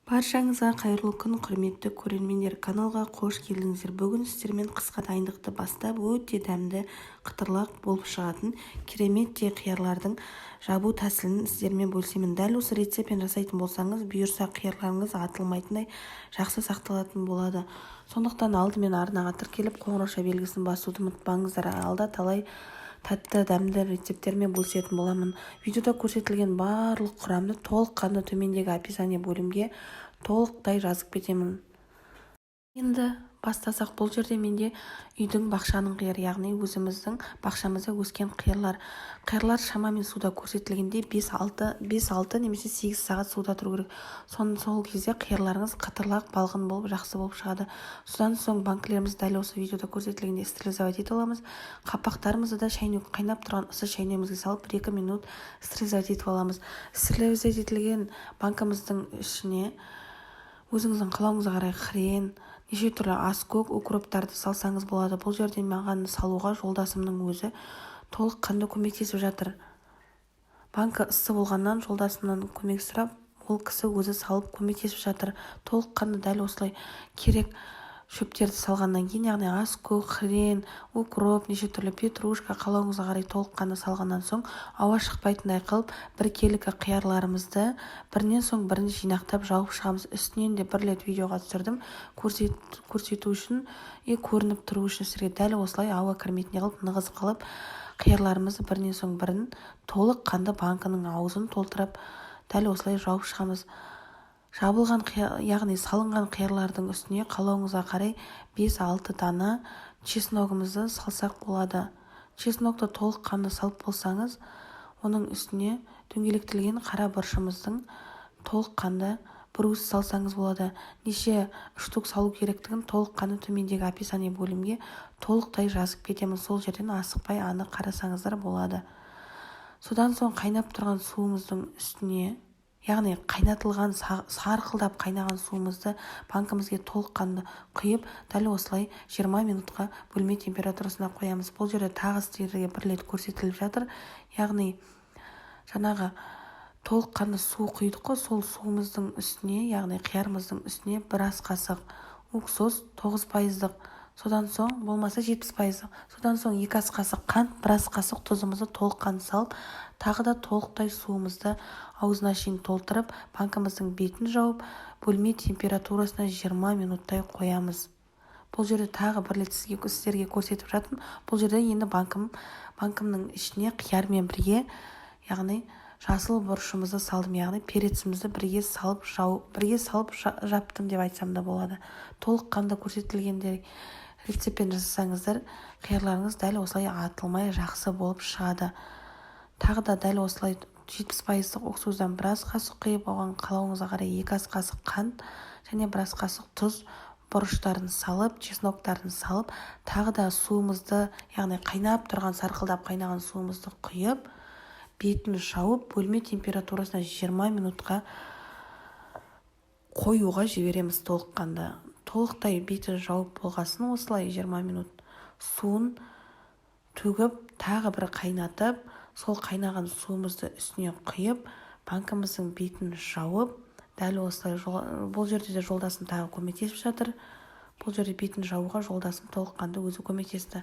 Баршаңызға қайырлы күн, құрметті көрермендер, каналға қош келдіңіздер. Бүгін сіздермен қысқа дайындықты бастап, өте дәмді қытырлақ болып шығатын керемет қиярлардың жабу тәсілін сіздермен бөлісемін. Дәл осы рецептпен жасайтын болсаңыз, бұйырса қиярларыңыз атылмайтындай жақсы сақталатын болады. Сондықтан алдымен арнаға тіркеліп, қоңырауша белгісін басуды ұмытпаңыздар. Алда талай тәтті дәмді рецептермен бөлісетін боламын. Видеода көрсетілген барлық құрамды толыққанды төмендегі описание бөлімге толықтай жазып кетемін. Енді бастасақ, бұл жерде менде үйдің бақшаның қиыры, яғни өзіміздің бақшамызда өскен қиырлар. Қиырлар шамамен суда көрсетілгенде 5-6 немесе 8 сағат суда тұру керек. Сол кезде қиырларыңыз қытырлақ, балғын болып, жақсы болып шығады. Содан соң банкілерімізді дәл осы видеода көрсетілгенде стерилизовать ете аламыз. Қапақтарымызды да шайнек, қайнап тұрған ысы шайнегімізге салып 1-2 минут стерилизовать етіп аламыз. Стерилизовать етілген банкамыздың ішіне өзіңіздің қалауыңызға қарай хрен, неше түрлі аскөк, укроптарды салсаңыз болады. Бұл жерде маған салуға жолдасымның өзі толыққанды көмектесіп жатыр. Банка ыссы болғаннан жолдасымнан көмек сұрап, ол кісі өзі салып көмектесіп жатыр. Толыққанды дәл осылай керек шөптерді салғаннан кейін, яғни аскөк, хрен, укроп, неше түрлі петрушка, қалауыңызға қарай толыққанды салғаннан соң, ауа шықпайтындай қылып, бір келігі қиярларымызды бірінен соң бірін жинақтап жауып шығамыз. Үстінен де бір рет видеоға түсірдім, көрсету үшін көрініп тұру үшін сізге дәл осылай ауа кірмейтіндей қылып, нығыз қылып, қиярларымызды бірінен соң бірін толыққанды банкының аузын толтырып, дәл осылай жауып шығамыз. Жабылған, яғни салынған қиярлардың үстіне қалауыңызға қарай 5-6 дана чесногымызды салсақ болады. Чеснокты толыққанды салып болсаңыз, оның үстіне дөңгелектелген қара бұршымыздың толыққанды бір уыс салсаңыз болады. Неше штук салу керектігін толыққанды төмендегі описание бөлімге толықтай жазып кетемін. Сол жерден асықпай анық қарасаңыздар болады. Содан соң қайнап тұрған суымыздың үстіне, яғни қайнатылған, сарқылдап қайнаған суымызды банкамызге толыққанды құйып, дәл осылай 20 минутқа бөлме температурасына қоямыз. Бұл жерде тағы сіздерге бір рет көрсетіліп жатыр. Яғни жаңағы толыққанды су құйдық қой, сол суымыздың үстіне, яғни қиярымыздың үстіне бір ас қасық уксус 9%, содан соң болмаса 70%, содан соң 2 ас қасық қант, 1 ас қасық тұзымызды толыққанды салып, тағы да толықтай суымызды аузына шейін толтырып, банкамыздың бетін жауып, бөлме температурасына 20 минуттай қоямыз. Бұл жерде тағы бір рет сіздерге көрсетіп жатырмын. Бұл жерде енді банкамның ішіне қиярмен бірге, яғни жасыл бұрышымызды салдым, яғни перецімізді бірге салып жаптым деп айтсам да болады. Толыққанды көрсетілгендей рецептпен жасасаңыздар, қиярларыңыз дәл осылай атылмай жақсы болып шығады. Тағы да дәл осылай 70% уксустан 1 ас қасық құйып, оған қалауыңызға қарай 2 ас қасық қант және 1 ас қасық тұз бұрыштарын салып, чесноктарын салып, тағы да суымызды, яғни қайнап тұрған, сарқылдап қайнаған суымызды құйып, бетін жауып, бөлме температурасына 20 минутқа қоюға жібереміз. Толықтай бетін жауып болғасын, осылай 20 минут суын төгіп, тағы бір қайнатып, сол қайнаған суымызды үстіне құйып, банкамыздың бетін жауып, дәл осылай, бұл жерде де жолдасым тағы көмектесіп жатыр. Бұл жерде бетін жауға жолдасым толыққанды өзі көмектесті.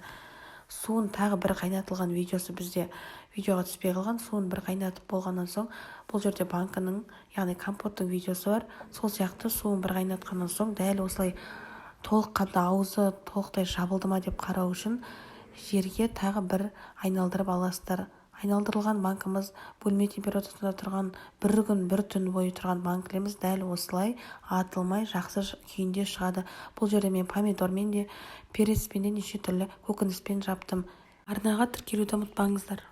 Суын тағы бір қайнатылған видеосы бізде видеоға түспей қалған. Суын бір қайнатып болғаннан соң, бұл жерде банкының, яғни компоттың видеосы бар. Сол сияқты суын бір қайнатқаннан соң, дәл осылай толыққанды аузы толықтай жабылды ма деп қарау үшін жерге тағы бір айналдырып аласыздар. Айналдырылған банкамыз бөлме температурасында тұрған, бір күн, бір түн бойы тұрған банкілеріміз дәл осылай атылмай жақсы күйінде шығады. Бұл жерде мен помидормен де, перецпен де, неше түрлі көкөніспен жаптым. Арнаға тіркелуді ұмытпаңыздар.